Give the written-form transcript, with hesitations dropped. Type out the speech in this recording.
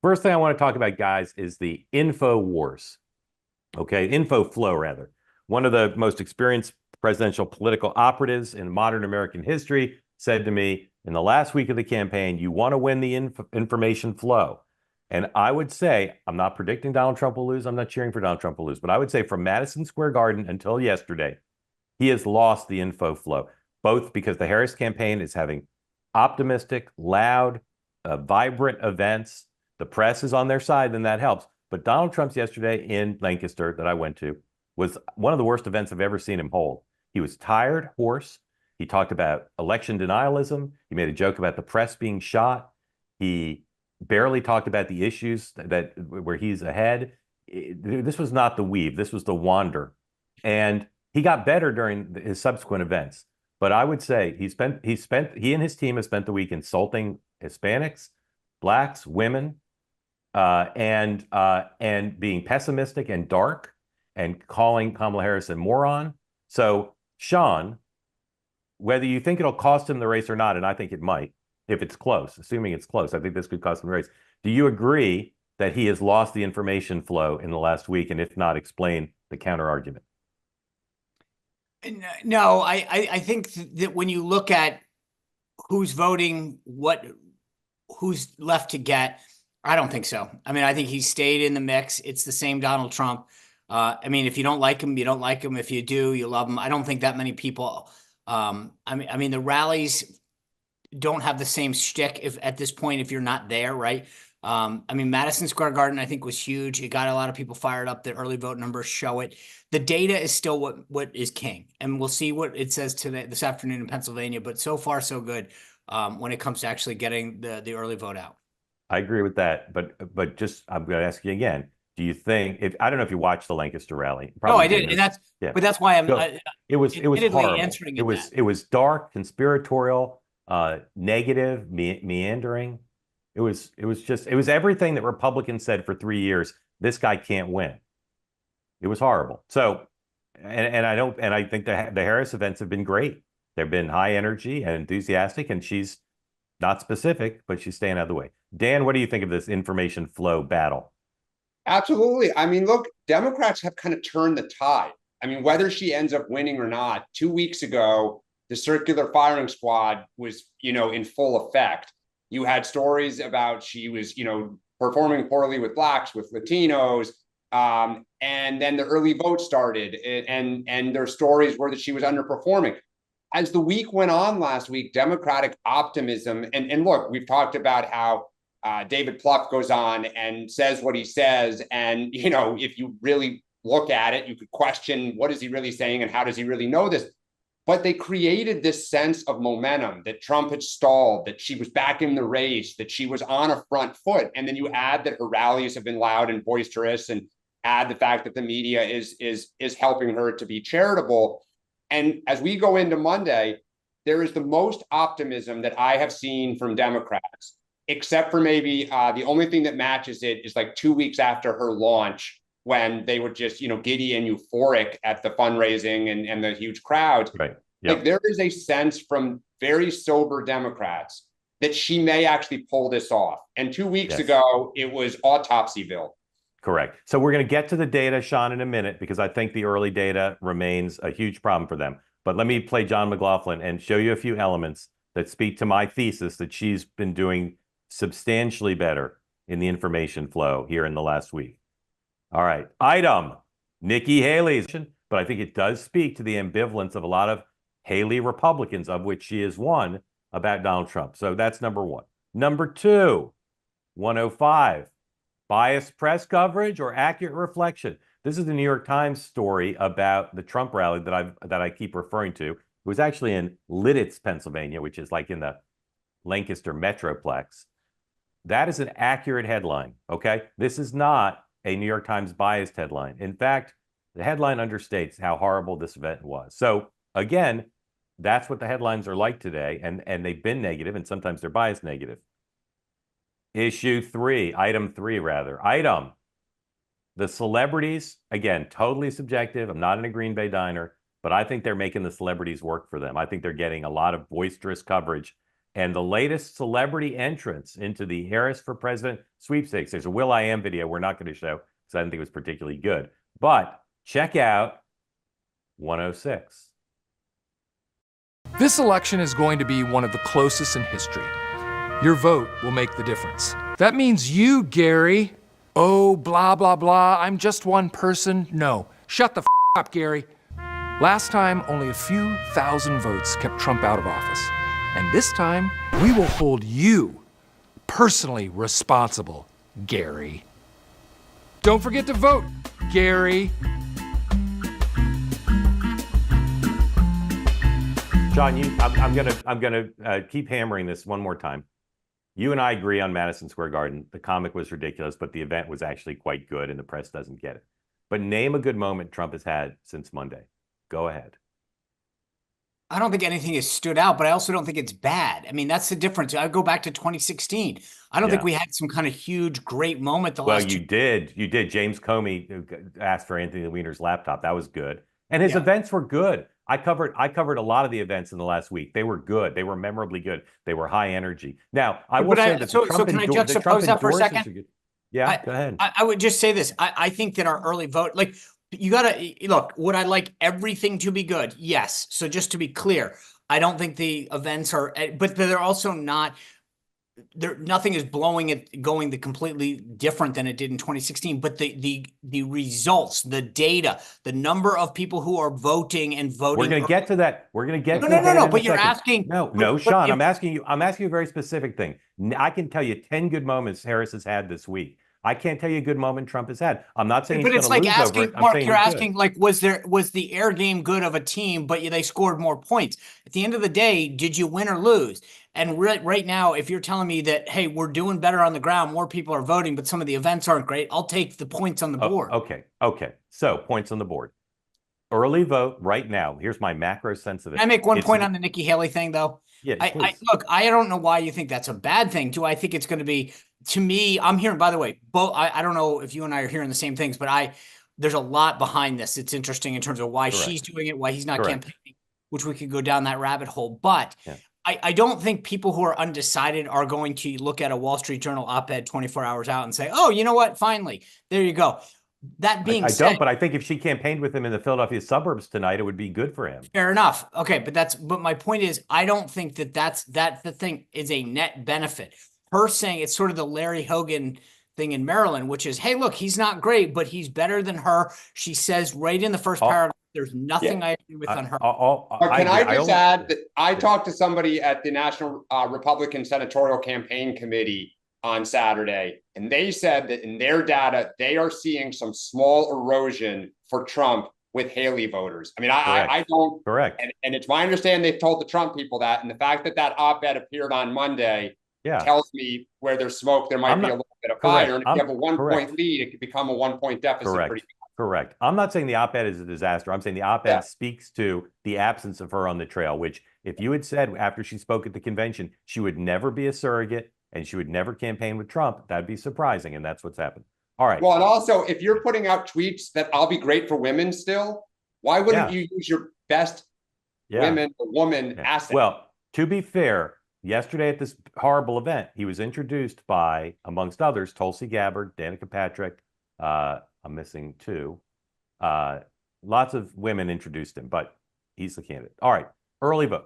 First thing I want to talk about, guys, is the info wars. Okay, info flow, rather. One of the most experienced presidential political operatives in modern American history said to me in the last week of the campaign, you want to win the information flow. And I would say, I'm not predicting Donald Trump will lose. I'm not cheering for Donald Trump will lose. But I would say from Madison Square Garden until yesterday, he has lost the info flow, both because the Harris campaign is having optimistic, loud, vibrant events. The press is on their side, and that helps. But Donald Trump's yesterday in Lancaster that I went to was one of the worst events I've ever seen him hold. He was tired, hoarse. He talked about election denialism. He made a joke about the press being shot. He barely talked about the issues that where he's ahead. This was not the weave. This was the wander. And he got better during his subsequent events. But I would say he and his team have spent the week insulting Hispanics, blacks, women, and being pessimistic and dark and calling Kamala Harris a moron. So, Sean, whether you think it'll cost him the race or not, and I think it might, if it's close, assuming it's close, I think this could cost him the race. Do you agree that he has lost the information flow in the last week? And if not, explain the counter argument. No, I think that when you look at who's voting, who's left to get, I don't think so. I mean, I think he's stayed in the mix. It's the same Donald Trump. I mean, if you don't like him, you don't like him. If you do, you love him. I don't think that many people. I mean, the rallies don't have the same shtick at this point if you're not there, right? I mean, Madison Square Garden, I think, was huge. It got a lot of people fired up. The early vote numbers show it. The data is still what is king, and we'll see what it says this afternoon in Pennsylvania. But so far, so good when it comes to actually getting the early vote out. I agree with that, but just I'm going to ask you again. Do you think I don't know if you watched the Lancaster rally? No, I did, and but that's why it was horrible. Answering it was dark, conspiratorial, negative, meandering. It was everything that Republicans said for 3 years. This guy can't win. It was horrible. So, and I think the Harris events have been great. They've been high energy and enthusiastic, and she's not specific, but she's staying out of the way. Dan, what do you think of this information flow battle? Absolutely. I mean, look, Democrats have kind of turned the tide. I mean, whether she ends up winning or not, 2 weeks ago, the circular firing squad was, in full effect. You had stories about she was, performing poorly with blacks, with Latinos, and then the early vote started, and their stories were that she was underperforming. As the week went on last week, Democratic optimism, and look, we've talked about how David Plouffe goes on and says what he says, and if you really look at it, you could question what is he really saying and how does he really know this? But they created this sense of momentum that Trump had stalled, that she was back in the race, that she was on a front foot. And then you add that her rallies have been loud and boisterous, and add the fact that the media is helping her to be charitable. And as we go into Monday, there is the most optimism that I have seen from Democrats, except for maybe the only thing that matches it is like 2 weeks after her launch, when they were just, giddy and euphoric at the fundraising and the huge crowds. Right. Yep. Like, there is a sense from very sober Democrats that she may actually pull this off. And 2 weeks ago, it was Autopsyville. Correct. So we're going to get to the data, Sean, in a minute, because I think the early data remains a huge problem for them. But let me play John McLaughlin and show you a few elements that speak to my thesis that she's been doing substantially better in the information flow here in the last week. All right. Item, Nikki Haley's, but I think it does speak to the ambivalence of a lot of Haley Republicans, of which she is one, about Donald Trump. So that's number one. Number two, 105, biased press coverage or accurate reflection. This is the New York Times story about the Trump rally that I keep referring to. It was actually in Lidditz, Pennsylvania, which is like in the Lancaster Metroplex. That is an accurate headline, okay? This is not a New York Times biased headline. In fact, the headline understates how horrible this event was. So again, that's what the headlines are like today, and they've been negative, and sometimes they're biased negative. Item three, rather. Item, the celebrities, again, totally subjective. I'm not in a Green Bay diner, but I think they're making the celebrities work for them. I think they're getting a lot of boisterous coverage. And the latest celebrity entrance into the Harris for President sweepstakes. There's a Will.i.am video we're not going to show because I didn't think it was particularly good. But check out 106. This election is going to be one of the closest in history. Your vote will make the difference. That means you, Gary. Oh, blah, blah, blah. I'm just one person. No. Shut the f up, Gary. Last time, only a few thousand votes kept Trump out of office. And this time, we will hold you personally responsible, Gary. Don't forget to vote, Gary. John, I'm gonna keep hammering this one more time. You and I agree on Madison Square Garden. The comic was ridiculous, but the event was actually quite good, and the press doesn't get it. But name a good moment Trump has had since Monday. Go ahead. I don't think anything has stood out, but I also don't think it's bad. I mean, that's the difference. I go back to 2016. I don't think we had some kind of huge, great moment the last you did. You did. James Comey asked for Anthony Weiner's laptop. That was good. And his events were good. I covered a lot of the events in the last week. They were good. They were memorably good. They were high energy. Now, I will say that so can I juxtapose that for a second? Yeah, go ahead. I would just say this. I think that our early vote, like, you gotta look, would I like everything to be good? Yes. So just to be clear, I don't think the events are, but they're also not, nothing is going the completely different than it did in 2016. But the results, the data, the number of people who are voting and voting. We're gonna get to that. We're gonna get to no. But you're asking. No, Sean, I'm asking you a very specific thing. I can tell you 10 good moments Harris has had this week. I can't tell you a good moment Trump has had. I'm not saying but he's it's like lose asking, over it. Mark, you're asking, like, was the air game good of a team, but they scored more points? At the end of the day, did you win or lose? And right now, if you're telling me that, hey, we're doing better on the ground, more people are voting, but some of the events aren't great, I'll take the points on the board. Okay. So points on the board. Early vote right now. Here's my macro sense of it. Can I make one point on the Nikki Haley thing, though? Yeah, look, I don't know why you think that's a bad thing. Do I think it's going to be, to me, I'm hearing, by the way, both, I don't know if you and I are hearing the same things, but there's a lot behind this. It's interesting in terms of why she's doing it, why he's not campaigning, which we could go down that rabbit hole. But I don't think people who are undecided are going to look at a Wall Street Journal op-ed 24 hours out and say, oh, you know what? Finally, there you go. That being said, I don't, but I think if she campaigned with him in the Philadelphia suburbs tonight, it would be good for him. Fair enough. Okay, but my point is, I don't think that's the thing is a net benefit. Her saying it's sort of the Larry Hogan thing in Maryland, which is, hey, look, he's not great, but he's better than her. She says right in the first paragraph, there's nothing I agree with on her. But can I just add that I talked to somebody at the National Republican Senatorial Campaign Committee on Saturday, and they said that in their data, they are seeing some small erosion for Trump with Haley voters. I mean, I don't. Correct. And it's my understanding they've told the Trump people that, and the fact that op-ed appeared on Monday tells me where there's smoke, there might be a little bit of fire. And if you have a 1-point lead, it could become a 1-point deficit. Correct. I'm not saying the op-ed is a disaster. I'm saying the op-ed speaks to the absence of her on the trail, which if you had said after she spoke at the convention, she would never be a surrogate and she would never campaign with Trump, that'd be surprising. And that's what's happened. All right. Well, and also, if you're putting out tweets that I'll be great for women still, why wouldn't you use your best woman asset? Well, to be fair, yesterday at this horrible event, he was introduced by, amongst others, Tulsi Gabbard, Danica Patrick. I'm missing two. Lots of women introduced him, but he's the candidate. All right. Early vote.